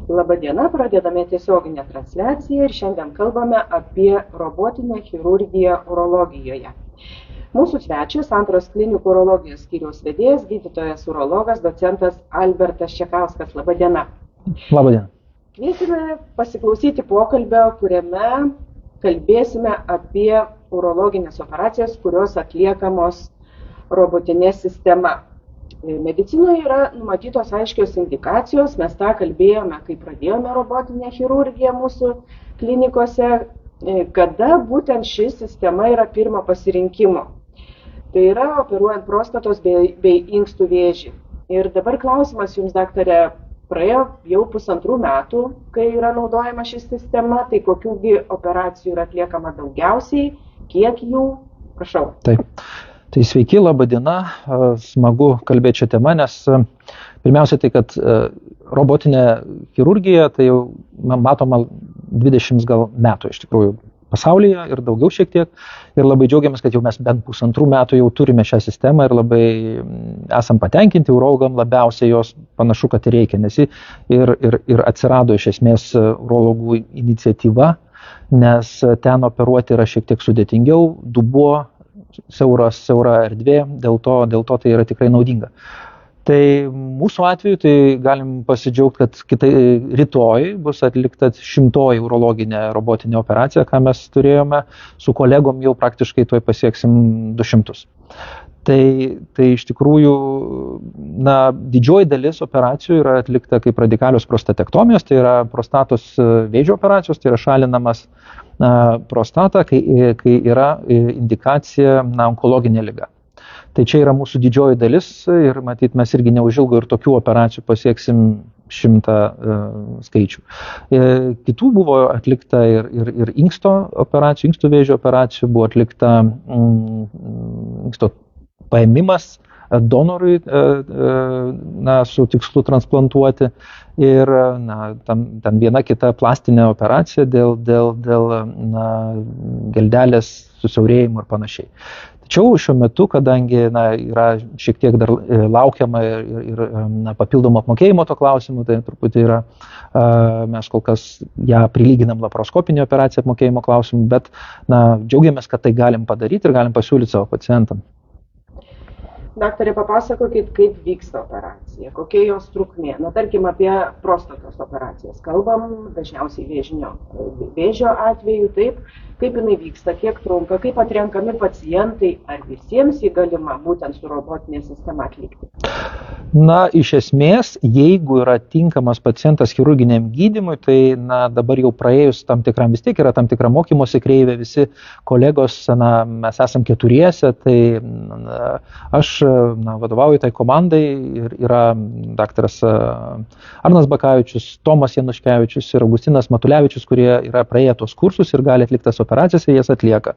Labadiena, pradedame tiesioginę transliaciją ir šiandien kalbame apie robotinę chirurgiją urologijoje. Mūsų svečias Santaros klinikų urologijos skyriaus vedėjas, gydytojas urologas, docentas Albertas Čekauskas. Labadiena. Labadiena. Kviesime pasiklausyti pokalbio, kuriame kalbėsime apie urologinės operacijas, kurios atliekamos robotinė sistema. Medicinoje yra numatytos aiškios indikacijos, mes tą kalbėjome, kai pradėjome robotinę chirurgiją mūsų klinikose, kada būtent ši sistema yra pirmo pasirinkimo. Tai yra operuojant prostatos bei inkstų vėžį. Ir dabar klausimas jums, daktarė, praėjo jau 1,5 metų, kai yra naudojama ši sistema, tai kokiųgi operacijų yra atliekama daugiausiai, kiek jų, prašau. Taip. Tai sveiki, laba diena, smagu kalbėti šią temą, nes pirmiausia tai, kad robotinė chirurgija, tai jau matoma 20 gal metų iš tikrųjų pasaulyje ir daugiau šiek tiek. Ir labai džiaugiamės, kad jau mes bent 1,5 metų jau turime šią sistemą ir labai esam patenkinti, urologam labiausiai jos panašu, kad reikia, nes ir atsirado iš esmės urologų iniciatyva, nes ten operuoti yra šiek tiek sudėtingiau, dubuo, siaura erdvė, dėl to tai yra tikrai naudinga. Tai mūsų atveju tai galim pasidžiaugti, kad rytoj bus atlikta 100 urologinė robotinė operacija, ką mes turėjome su kolegom, jau praktiškai tuoj pasieksim 200. Tai iš tikrųjų, didžioji dalis operacijų yra atlikta kaip radikalios prostatektomijos, tai yra prostatos vėžio operacijos, tai yra šalinamas prostata, kai yra indikacija onkologinė liga. Tai čia yra mūsų didžioji dalis ir matyt mes irgi neužilgo ir tokių operacijų pasieksim 100 skaičių. Kitų buvo atlikta ir inksto operacijų, inkstų vėžio operacijų, buvo atlikta inksto paėmimas donorui su tikslu transplantuoti ir ten viena kita plastinė operacija dėl geldelės susiaurėjimo ir panašiai. Tačiau šiuo metu, kadangi yra šiek tiek dar laukiama ir papildomo apmokėjimo to klausimu, tai truputį yra, mes kol kas ją prilyginam laparoskopinį operaciją apmokėjimo klausimu, bet džiaugiamės, kad tai galim padaryti ir galim pasiūlyti savo pacientam. Daktarė, papasakokit, kaip vyksta operacija, kokia jos trukmė. Tarkim, apie prostatos operacijas kalbam, dažniausiai vėžio atveju, taip, kaip jinai vyksta, kiek trunka, kaip atrenkami pacientai, ar visiems jį galima būtent su robotinė sistema atlikti? Iš esmės, jeigu yra tinkamas pacientas chirurginiam gydymui, tai dabar jau praėjus tam tikram, vis tiek yra tam tikra mokymosi kreivė, visi kolegos, mes esam 4, tai aš vadovauju tai komandai ir yra daktaras Arnas Bakavičius, Tomas Januškevičius ir Augustinas Matulevičius, kurie yra praėję tos kursus ir gali atliktas operacijas ir jas atlieka.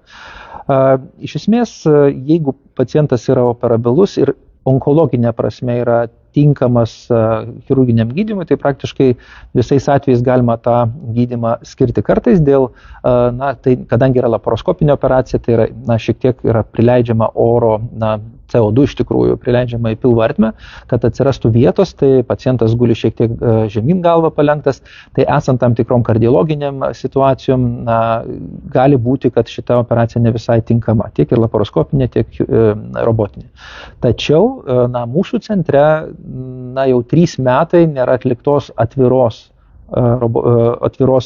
Iš esmės, jeigu pacientas yra operabilus ir onkologinė prasme yra tinkamas chirurginiam gydymui, tai praktiškai visais atvejais galima tą gydymą skirti kartais dėl, tai kadangi yra laparoskopinė operacija, tai yra, šiek tiek yra prileidžiama oro, CO2 iš tikrųjų prileidžiama į pilvo ertmę, kad atsirastų vietos, tai pacientas guli šiek tiek žemyn galva palenktas, tai esant tam tikrom kardiologiniam situacijom, gali būti, kad šita operacija ne visai tinkama, tiek ir laparoskopinė, tiek robotinė. Tačiau, mūsų centre, jau 3 metai nėra atliktos atviros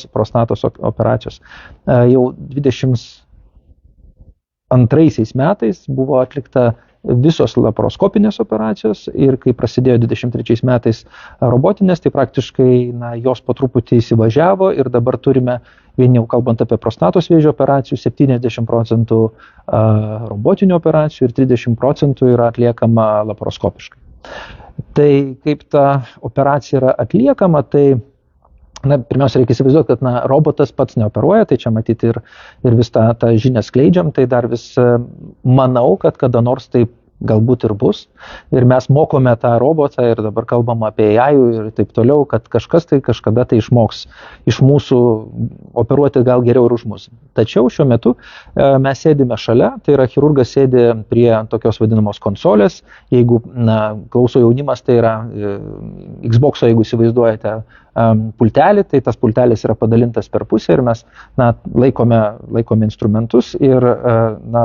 prostatos operacijos. Jau 22 metais buvo atlikta visos laparoskopinės operacijos ir kai prasidėjo 23 metais robotinės, tai praktiškai jos po truputį įsivažiavo ir dabar turime, vien jau kalbant apie prostatos vėžio operacijų, 70% robotinių operacijų ir 30% yra atliekama laparoskopiškai. Tai kaip ta operacija yra atliekama, tai pirmiausia, reikia įsivaizduoti, kad robotas pats neoperuoja, tai čia matyti ir vis tą žinią skleidžiam, tai dar vis manau, kad kada nors taip galbūt ir bus. Ir mes mokome tą robotą ir dabar kalbam apie AI ir taip toliau, kad kažkas tai kažkada tai išmoks iš mūsų operuoti gal geriau ir už mus. Tačiau šiuo metu mes sėdime šalia, tai yra chirurgas sėdi prie tokios vadinamos konsolės. Jeigu klauso jaunimas, tai yra Xbox'o, jeigu įsivaizduojate, pultelį, tai tas pultelis yra padalintas per pusę ir mes laikome instrumentus ir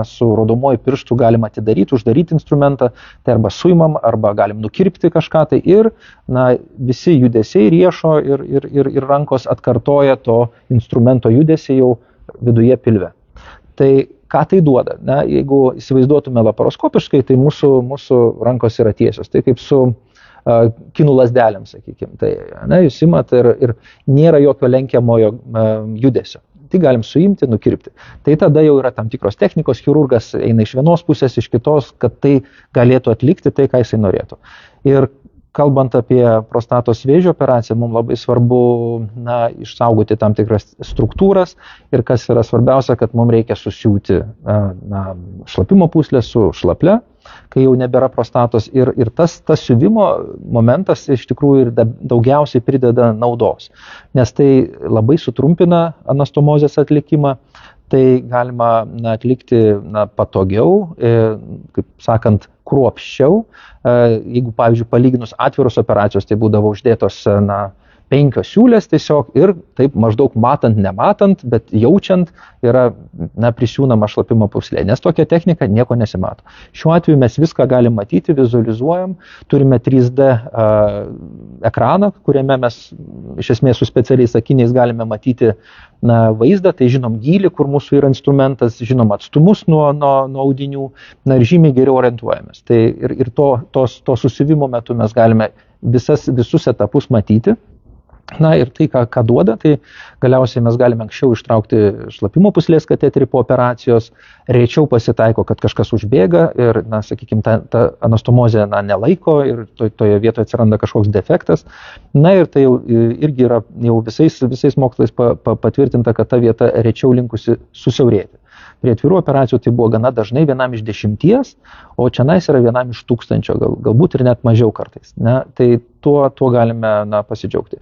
su rodomuoju pirštu galima atidaryti, uždaryti instrumentą, tai arba suimam, arba galim nukirpti kažką, tai ir visi judesiai riešo ir rankos atkartoja to instrumento judesį jau viduje pilve. Tai ką tai duoda? Jeigu įsivaizduotume laparoskopiškai, tai mūsų rankos yra tiesios, tai kaip su kinų lasdelėm, sakykime. Tai jūs imat ir nėra jokio lenkiamojo judesio. Tai galim suimti, nukirpti. Tai tada jau yra tam tikros technikos, chirurgas eina iš vienos pusės, iš kitos, kad tai galėtų atlikti tai, ką jisai norėtų. Ir kalbant apie prostatos vėžio operaciją, mums labai svarbu išsaugoti tam tikras struktūras ir kas yra svarbiausia, kad mums reikia susiūti šlapimo pūslę su šlaple, kai jau nebėra prostatos ir tas siuvimo momentas iš tikrųjų ir daugiausiai prideda naudos, nes tai labai sutrumpina anastomozės atlikimą, tai galima atlikti patogiau, kaip sakant, kruopščiau. Jeigu, pavyzdžiui, palyginus atviros operacijos, tai būdavo uždėtos 5 siūlės tiesiog ir taip maždaug matant, nematant, bet jaučiant yra prisiūnama šlapimo pūslė, nes tokia technika nieko nesimato. Šiuo atveju mes viską galim matyti, vizualizuojam, turime 3D ekraną, kuriame mes iš esmės su specialiais akiniais galime matyti vaizdą, tai žinom gylį, kur mūsų yra instrumentas, žinom atstumus nuo audinių, ir žymiai geriau orientuojamės. Tai ir to susivimo metu mes galime visus etapus matyti. Ir tai, ką duoda, tai galiausiai mes galime anksčiau ištraukti šlapimo pūslės kateterį po operacijos, rečiau pasitaiko, kad kažkas užbėga ir, sakykime, ta anastomozė nelaiko ir toje vietoje atsiranda kažkoks defektas. Ir tai jau irgi yra jau visais mokslais patvirtinta, kad ta vieta rečiau linkusi susiaurėti. Prie atvirų operacijų tai buvo gana dažnai 1 iš 10, o čianais yra 1 iš 1000, galbūt ir net mažiau kartais. Tai tuo galime pasidžiaugti.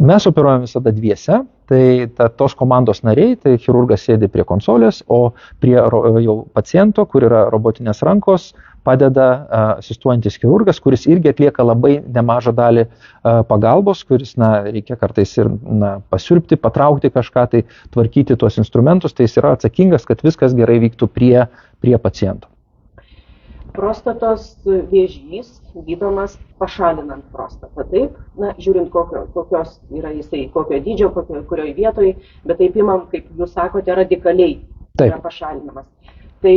Mes operuojame visada dviese, tai tos komandos nariai, tai chirurgas sėdi prie konsolės, o prie jau paciento, kur yra robotinės rankos, padeda asistuojantis chirurgas, kuris irgi atlieka labai nemažą dalį pagalbos, kuris reikia kartais ir pasiurbti, patraukti kažką, tai tvarkyti tuos instrumentus, tai jis yra atsakingas, kad viskas gerai vyktų prie paciento. Prostatos vėžys gydomas pašalinant prostatą, taip? Žiūrint, kokios yra jisai, kokio dydžio, kurioje vietoje, bet taip imam, kaip jūs sakote, radikaliai yra pašalinamas. Tai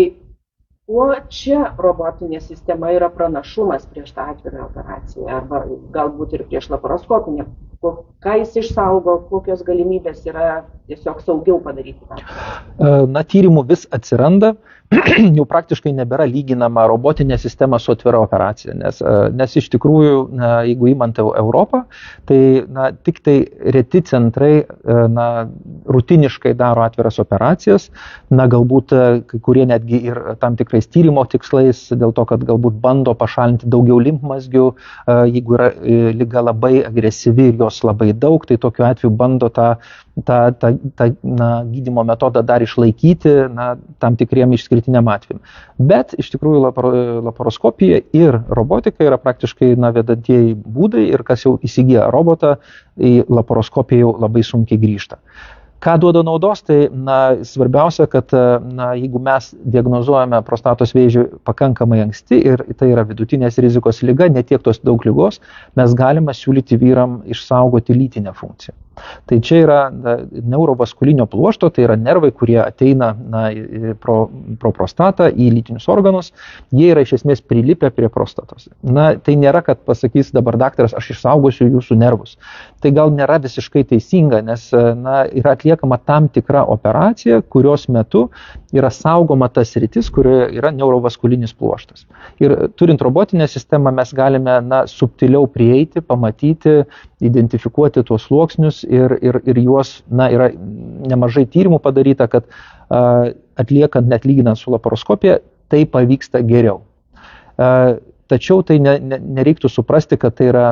kuo čia robotinė sistema yra pranašumas prieš tą atvirą operaciją, arba galbūt ir prieš laparoskopinę? Ką jis išsaugo, kokios galimybės yra tiesiog saugiau padaryti tą? Tyrimų vis atsiranda, jau praktiškai nebėra lyginama robotinė sistema su atvira operacija, nes iš tikrųjų, jeigu imant Europą, tai tik tai reti centrai rutiniškai daro atviras operacijas, galbūt kai kurie netgi ir tam tikrais tyrimo tikslais, dėl to, kad galbūt bando pašalinti daugiau limfmazgių, jeigu yra liga labai agresyvi ir jos labai daug, tai tokiu atveju bando tą gydymo metodą dar išlaikyti tam tikriem išskirtiniam atvejam. Bet iš tikrųjų laparoskopija ir robotika yra praktiškai vedantieji būdai ir kas jau įsigyja robotą, į laparoskopiją jau labai sunkiai grįžta. Ką duoda naudos, tai svarbiausia, kad jeigu mes diagnozuojame prostatos vėžį pakankamai anksti ir tai yra vidutinės rizikos liga, netiek tos daug ligos, mes galime siūlyti vyram išsaugoti lytinę funkciją. Tai čia yra neurovaskulinio pluošto, tai yra nervai, kurie ateina pro prostatą į lytinius organus, jie yra iš esmės prilipę prie prostatos. Tai nėra, kad pasakys dabar daktaras, aš išsaugosiu jūsų nervus. Tai gal nėra visiškai teisinga, nes yra atliekama tam tikra operacija, kurios metu yra saugoma tas sritis, kurioje yra neurovaskulinis pluoštas. Ir turint robotinę sistemą mes galime subtiliau prieiti, pamatyti, identifikuoti tuos sluoksnius ir juos, yra nemažai tyrimų padaryta, kad atliekant net lyginant su laparoskopija, tai pavyksta geriau. Tačiau tai nereiktų suprasti, kad tai yra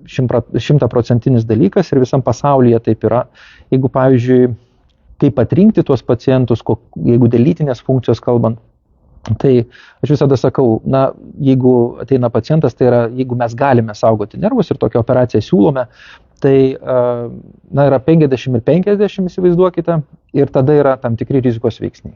100% dalykas ir visam pasaulyje taip yra. Jeigu, pavyzdžiui, kaip atrinkti tuos pacientus, jeigu dėl lytinės funkcijos kalbant, tai aš visada sakau, jeigu ateina pacientas, tai yra, jeigu mes galime saugoti nervus ir tokią operaciją siūlome, Tai yra 50 ir 50, įsivaizduokite, ir tada yra tam tikri rizikos veiksniai.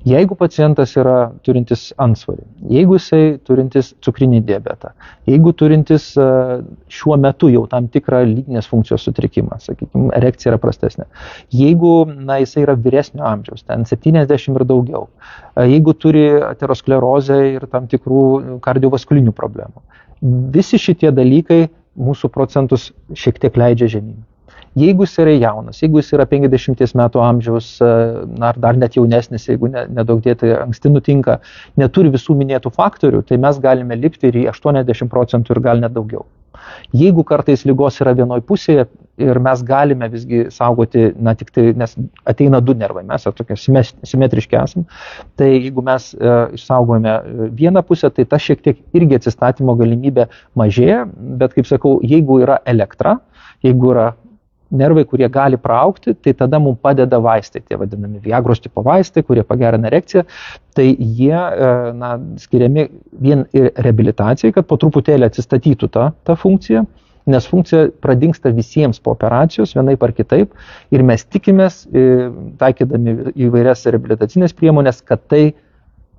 Jeigu pacientas yra turintis antsvorį, jeigu jisai turintis cukrinį diabetą, jeigu turintis šiuo metu jau tam tikrą lytinės funkcijos sutrikimą, sakykime, erekcija yra prastesnė, jeigu jisai yra vyresnio amžiaus, ten 70 ir daugiau, jeigu turi aterosklerozę ir tam tikrų kardiovaskulinių problemų, visi šitie dalykai mūsų procentus šiek tiek leidžia žemyn. Jeigu jis yra jaunas, jeigu jis yra 50 metų amžiaus, ar dar net jaunesnis, jeigu nedaug dėtai anksti nutinka, neturi visų minėtų faktorių, tai mes galime lipti ir į 80% ir gal net daugiau. Jeigu kartais ligos yra vienoj pusėje ir mes galime visgi saugoti, tik tai, nes ateina du nervai, mes tokie simetriški esam, tai jeigu mes išsaugojame vieną pusę, tai ta šiek tiek irgi atsistatymo galimybė mažėja, bet kaip sakau, jeigu yra elektra, jeigu yra nervai, kurie gali praaugti, tai tada mums padeda vaistai, tie vadinami Viagros tipo vaistai, kurie pagerina erekciją, tai jie skiriami vien ir reabilitacijai, kad po truputėlį atsistatytų ta funkcija, nes funkcija pradingsta visiems po operacijos, vienaip ar kitaip, ir mes tikimės, taikydami įvairias reabilitacinės priemonės, kad tai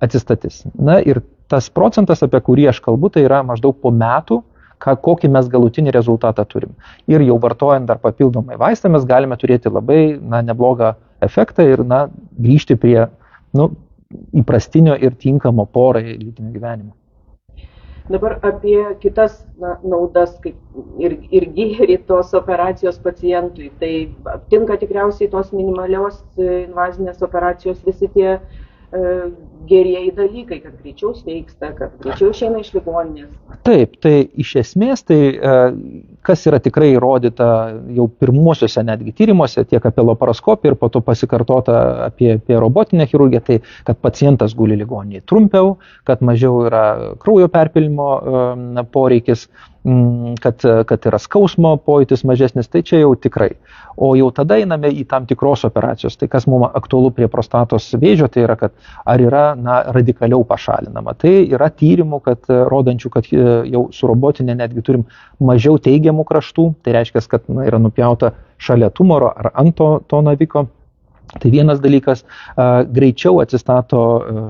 atsistatys. Ir tas procentas, apie kurį aš kalbu, tai yra maždaug po metų, kokį mes galutinį rezultatą turim. Ir jau vartojant dar papildomai vaistą, mes galime turėti labai neblogą efektą ir grįžti prie įprastinio ir tinkamo porai lytinio gyvenimo. Dabar apie kitas naudas ir gėrį tos operacijos pacientui. Tai aptinka tikriausiai tos minimalios invazinės operacijos visi tie gerieji dalykai, kad greičiau sveiksta, kad greičiau išeina iš ligoninės. Taip, tai iš esmės, tai kas yra tikrai įrodyta jau pirmuosiuose netgi tyrimuose, tiek apie laparoskopiją ir po to pasikartota apie robotinę chirurgiją, tai kad pacientas guli ligoninėje trumpiau, kad mažiau yra kraujo perpylimo poreikis, kad yra skausmo pojūtis mažesnis, tai čia jau tikrai. O jau tada einame į tam tikros operacijos. Tai kas mums aktualu prie prostatos vėžio, tai yra, kad ar yra radikaliau pašalinama. Tai yra tyrimų, rodančių, kad jau su robotinė netgi turim mažiau teigiamų kraštų, tai reiškia, kad yra nupjauta šalia tumoro ar ant to naviko. Tai vienas dalykas, greičiau atsistato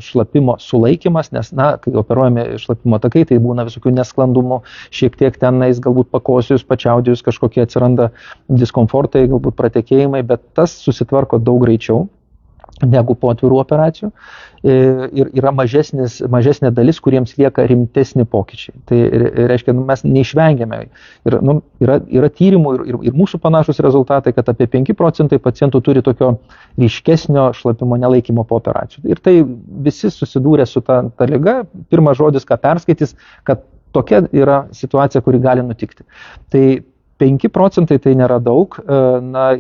šlapimo sulaikymas, nes, kai operuojame šlapimo takai, tai būna visokių nesklandumų, šiek tiek tenais galbūt pakosijus, pačiaudijus, kažkokie atsiranda diskomfortai, galbūt pratekėjimai, bet tas susitvarko daug greičiau negu po atvirų operacijų ir yra mažesnė dalis, kuriems lieka rimtesni pokyčiai. Tai reiškia, mes neišvengiame. Yra tyrimų ir mūsų panašus rezultatai, kad apie 5% pacientų turi tokio ryškesnio šlapimo nelaikymo po operacijų. Ir tai visi susidūrė su ta liga. Pirmas žodis, ką perskaitys, kad tokia yra situacija, kuri gali nutikti. Tai 5% tai nėra daug,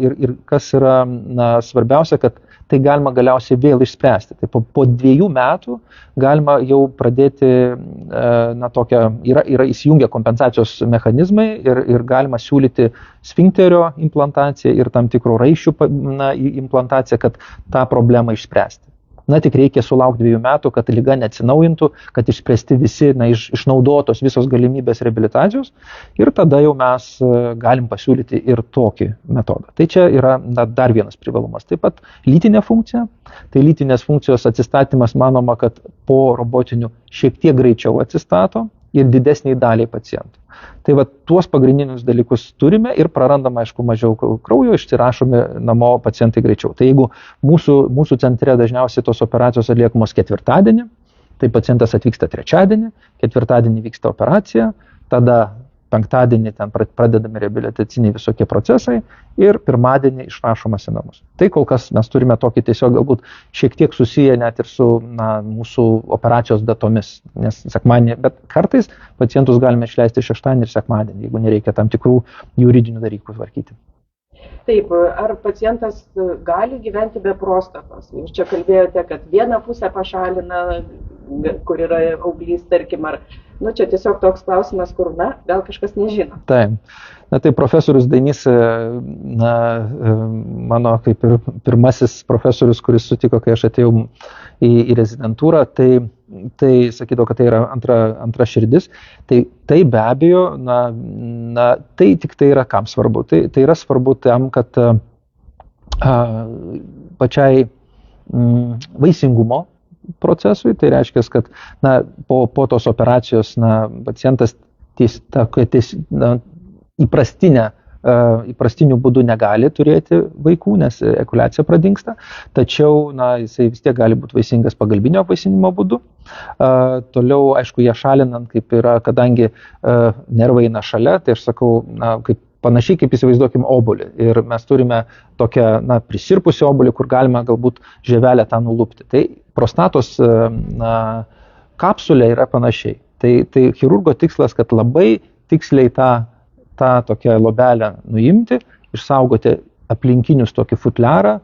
ir kas yra svarbiausia, kad tai galima galiausiai vėl išspręsti. Tai po 2 metų galima jau pradėti, yra įsijungę kompensacijos mechanizmai ir galima siūlyti sfinkterio implantaciją ir tam tikrų raiščių implantaciją, kad tą problemą išspręsti. Tik reikia sulaukti 2 metų, kad liga neatsinaujintų, kad išspręsti visi, išnaudotos visos galimybės reabilitacijos ir tada jau mes galim pasiūlyti ir tokį metodą. Tai čia yra dar vienas privalumas. Taip pat lytinė funkcija. Tai lytinės funkcijos atsistatymas manoma, kad po robotinių šiek tiek greičiau atsistato ir didesniai daliai pacientų. Tai tuos pagrindinius dalykus turime ir prarandam, aišku, mažiau kraujo, išsirašome namo pacientai greičiau. Tai jeigu mūsų centre dažniausiai tos operacijos atliekamos ketvirtadienį, tai pacientas atvyksta trečiadienį, ketvirtadienį vyksta operacija, tada penktadienį ten pradedami reabilitaciniai visokie procesai ir pirmadienį išrašomas į namus. Tai kol kas mes turime tokį tiesiog galbūt šiek tiek susiję net ir su mūsų operacijos datomis, nes sekmadienį, bet kartais pacientus galime išleisti šeštadienį ir sekmadienį, jeigu nereikia tam tikrų juridinių dalykų tvarkyti. Taip, ar pacientas gali gyventi be prostatos? Jūs čia kalbėjote, kad vieną pusę pašalina, kur yra auglys, tarkim, ar čia tiesiog toks klausimas, kur, gal kažkas nežino. Taip. Tai profesorius Dainys, mano kaip ir pirmasis profesorius, kuris sutiko, kai aš atėjau į rezidentūrą, tai tai sakydavo, kad tai yra antra širdis, tai be abejo, tai tik tai yra kam svarbu. Tai yra svarbu tam, kad pačiai vaisingumo procesui, tai reiškia, kad po tos operacijos pacientas įprastiniu būdu negali turėti vaikų, nes ekuliacija pradingsta, tačiau jisai vis tiek gali būti vaisingas pagalbinio apvaisinimo būdu. Toliau, aišku, jie šalinant, kaip yra, kadangi nervai eina šalia, tai aš sakau, panašiai kaip įsivaizduokim obuolį. Ir mes turime tokią prisirpusią obuolį, kur galima galbūt žievelę tą nulupti. Tai prostatos kapsulė yra panašiai. Tai chirurgo tikslas, kad labai tiksliai tą tokią lobelę nuimti, išsaugoti aplinkinius tokį futliarą,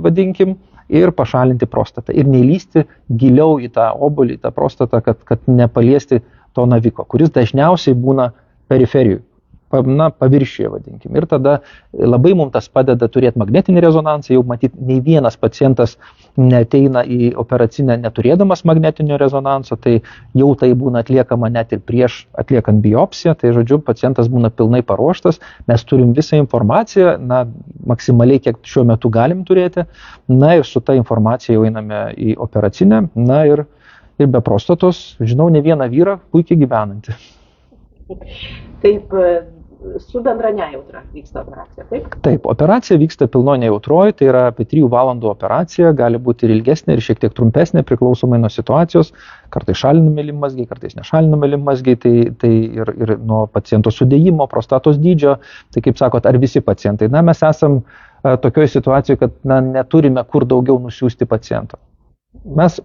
vadinkim, ir pašalinti prostatą. Ir neįlysti giliau į tą obuolį, į tą prostatą, kad nepaliesti to naviko, kuris dažniausiai būna periferijų, paviršiuje, vadinkim. Ir tada labai mums tas padeda turėti magnetinį rezonansą. Jau matyt, nei vienas pacientas neateina į operacinę neturėdamas magnetinio rezonanso, tai jau tai būna atliekama net ir prieš atliekant biopsiją. Tai žodžiu, pacientas būna pilnai paruoštas. Mes turim visą informaciją, maksimaliai kiek šiuo metu galim turėti. Ir su ta informacija jau einame į operacinę. Ir be prostatos, žinau, ne vieną vyrą puikiai gyvenantį. Taip, su bendra nejautra vyksta operacija, taip? Taip, operacija vyksta pilno nejautroji, tai yra apie 3 valandų operacija, gali būti ir ilgesnė, ir šiek tiek trumpesnė, priklausomai nuo situacijos, kartais šalinami limfmazgiai, kartais nešalinami limfmazgiai, tai ir nuo paciento sudėjimo, prostatos dydžio, tai kaip sakot, ar visi pacientai. Mes esam tokioje situacijoje, kad neturime kur daugiau nusiųsti paciento. Mes,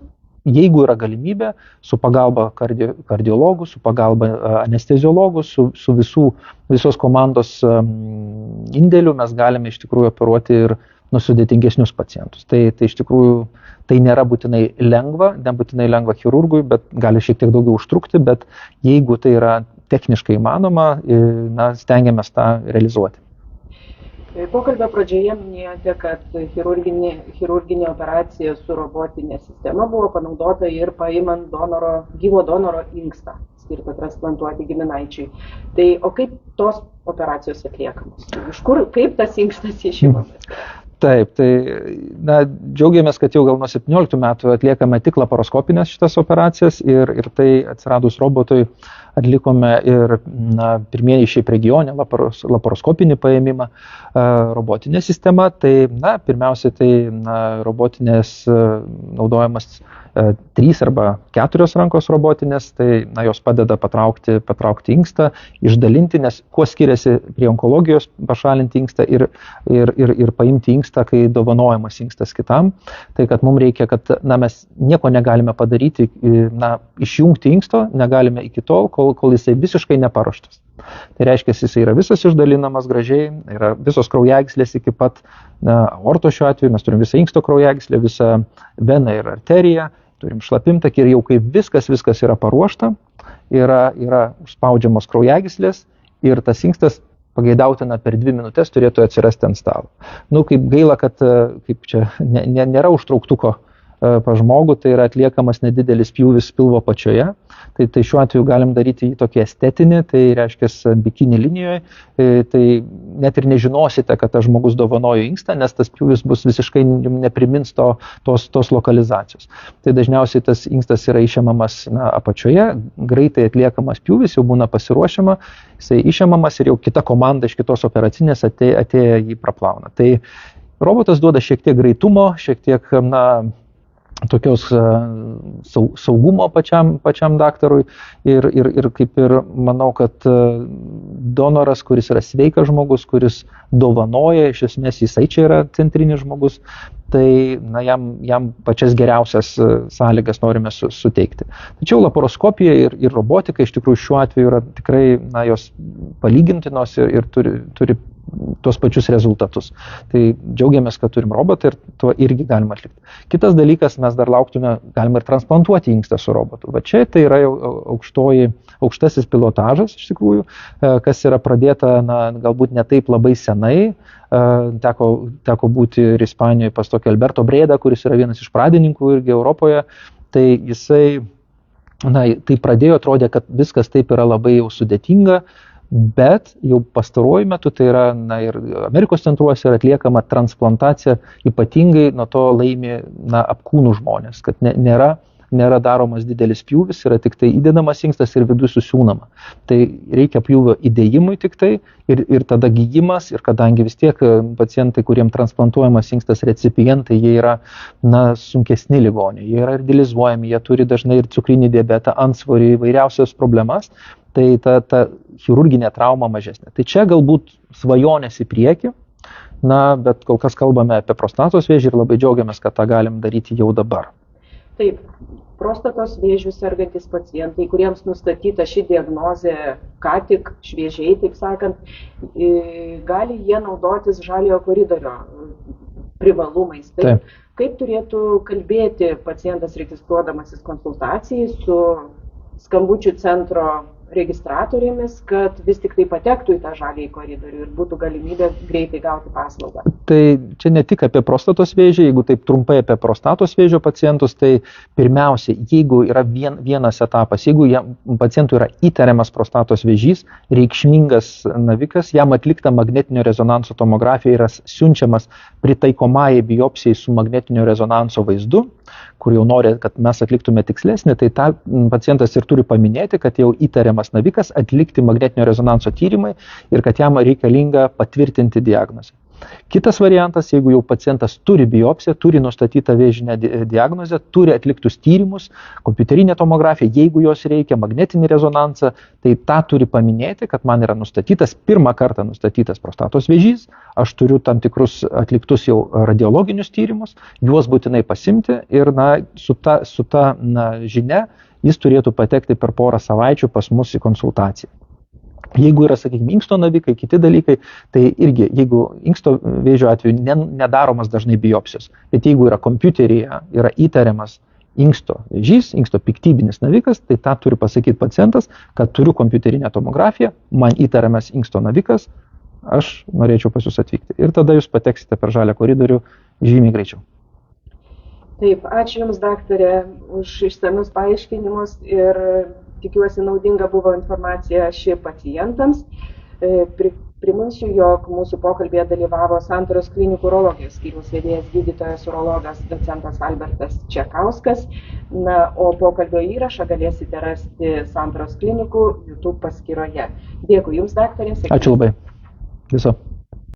jeigu yra galimybė, su pagalba kardiologų, su pagalba anesteziologų, su visos komandos indėliu mes galime iš tikrųjų operuoti ir sudėtingesnius pacientus. Tai iš tikrųjų tai nėra nebūtinai lengva chirurgui, bet gali šiek tiek daugiau užtrukti, bet jeigu tai yra techniškai įmanoma, stengiamės tą realizuoti. Pokalbio pradžioje minėjote, kad chirurginė operacija su robotinė sistema buvo panaudota ir paimant gyvo donoro inkstą, skirtą transplantuoti giminaičiai. Tai o kaip tos operacijos atliekamos? Iš kur, kaip tas inkstas išimamas? Taip, tai džiaugiamės, kad jau gal nuo 17 metų atliekame tik laparoskopinės šitas operacijas ir tai atsiradus robotui atlikome ir pirmieji šiaip regione laparoskopinį paėmimą robotinė sistema. Tai pirmiausia, tai robotinės naudojamas 3 arba 4 rankos robotinės, tai jos padeda patraukti inkstą, išdalinti, nes kuo skiriasi prie onkologijos pašalinti inkstą ir paimti inkstą, kai dovanojamas inkstas kitam, tai kad mums reikia, kad mes nieko negalime padaryti, išjungti inksto negalime iki tol, kol jisai visiškai neparuoštas. Tai reiškia, jisai yra visas išdalinamas gražiai, yra visos kraujagyslės iki pat aortos šiuo atveju, mes turim visą inksto kraujagyslę, visą veną ir arteriją, turim šlapimtakį ir jau kai viskas yra paruošta, yra spaudžiamos kraujagyslės ir tas inkstas pageidautina per 2 minutės turėtų atsirasti ant stalo. Kaip gaila, kad kaip čia nėra užtrauktuko pas žmogų, tai yra atliekamas nedidelis pjūvis pilvo pačioje. Tai šiuo atveju galim daryti jį tokį estetinį, tai reiškia bikini linijoje, tai net ir nežinosite, kad tas žmogus dovanojo inkstą, nes tas pjūvis bus visiškai neprimins tos lokalizacijos. Tai dažniausiai tas inkstas yra išimamas apačioje, greitai atliekamas pjūvis, jau būna pasiruošiama, jisai išimamas ir jau kita komanda iš kitos operacinės atėję jį praplauna. Tai robotas duoda šiek tiek greitumo, šiek tiek tokios saugumo pačiam daktarui ir kaip ir manau, kad donoras, kuris yra sveikas žmogus, kuris dovanoja, iš esmės jisai čia yra centrinis žmogus, tai jam pačias geriausias sąlygas norime suteikti. Tačiau laparoskopija ir robotika iš tikrųjų šiuo atveju yra tikrai jos palygintinos ir turi tuos pačius rezultatus. Tai džiaugiamės, kad turim robotą ir tuo irgi galima atlikti. Kitas dalykas, mes dar lauktume, galima ir transplantuoti inkstą su robotu. Va čia tai yra jau aukštasis pilotažas iš tikrųjų, kas yra pradėta galbūt ne taip labai senai. Teko būti ir Ispanijoje pas tokį Alberto Breda, kuris yra vienas iš pradininkų irgi Europoje. tai jisai, tai pradėjo, atrodė, kad viskas taip yra labai jau sudėtinga, bet jau pastaruoju metu, tai yra ir Amerikos centruose yra atliekama transplantacija, ypatingai nuo to laimi apkūnų žmonės, kad nėra daromas didelis pjūvis, yra tik tai įdedamas inkstas ir vidus susiūnama. Tai reikia pjūvio įdėjimui tik tai ir tada gydymas, ir kadangi vis tiek pacientai, kuriems transplantuojamas inkstas recipientai, jie yra sunkesni ligoniai, jie yra ir dializuojami, jie turi dažnai ir cukrinį diabetą, antsvorį, įvairiausias problemas, tai ta chirurginė trauma mažesnė. Tai čia galbūt svajonės į priekį, bet kol kas kalbame apie prostatos vėžį ir labai džiaugiamės, kad tą galim daryti jau dabar. Taip, prostatos vėžių sergantys pacientai, kuriems nustatyta ši diagnozė ką tik šviežiai, taip sakant, gali jie naudotis žaliojo koridorio privalumais. Taip. Kaip turėtų kalbėti pacientas registruodamasis konsultacijai su skambučių centro registratorėmis, kad vis tik tai patektų į tą žaliąjį koridorių ir būtų galimybė greitai gauti paslaugą. Tai čia ne tik apie prostatos vėžį, jeigu taip trumpai apie prostatos vėžio pacientus, tai pirmiausia, jeigu yra vienas etapas, jeigu pacientui yra įtariamas prostatos vėžys, reikšmingas navikas, jam atlikta magnetinio rezonanso tomografija yra siunčiamas pritaikomajai biopsijai su magnetinio rezonanso vaizdu, kur jau nori, kad mes atliktume tikslesnį, tai tą pacientas ir turi paminėti, kad jau įtariamas navikas, atlikti magnetinio rezonanso tyrimai ir kad jam reikalinga patvirtinti diagnozę. Kitas variantas, jeigu jau pacientas turi biopsiją, turi nustatytą vėžinę diagnozę, turi atliktus tyrimus, kompiuterinę tomografiją, jeigu jos reikia, magnetinį rezonansą, tai tą turi paminėti, kad man yra pirmą kartą nustatytas prostatos vėžys, aš turiu tam tikrus atliktus jau radiologinius tyrimus, juos būtinai pasimti ir su ta žinia jis turėtų patekti per porą savaičių pas mus į konsultaciją. Jeigu yra, sakykime, inksto navikai, kiti dalykai, tai irgi, jeigu inksto vėžio atveju nedaromas dažnai biopsijos, bet jeigu yra kompiuteryje, yra įtariamas inksto vėžys, inksto piktybinis navikas, tai tą turi pasakyti pacientas, kad turiu kompiuterinę tomografiją, man įtariamas inksto navikas, aš norėčiau pas jūs atvykti. Ir tada jūs pateksite per žalią koridorių žymiai greičiau. Taip, ačiū Jums, daktarė, už išsamius paaiškinimus ir tikiuosi naudinga buvo informacija ši pacientams. Priminsiu, jog mūsų pokalbėje dalyvavo Santaros klinikų urologijos skyriaus vedėjas gydytojas urologas docentas Albertas Čekauskas. O pokalbio įrašą galėsite rasti Santaros klinikų YouTube paskyroje. Dėkui Jums, daktarė. Ačiū labai. Viso.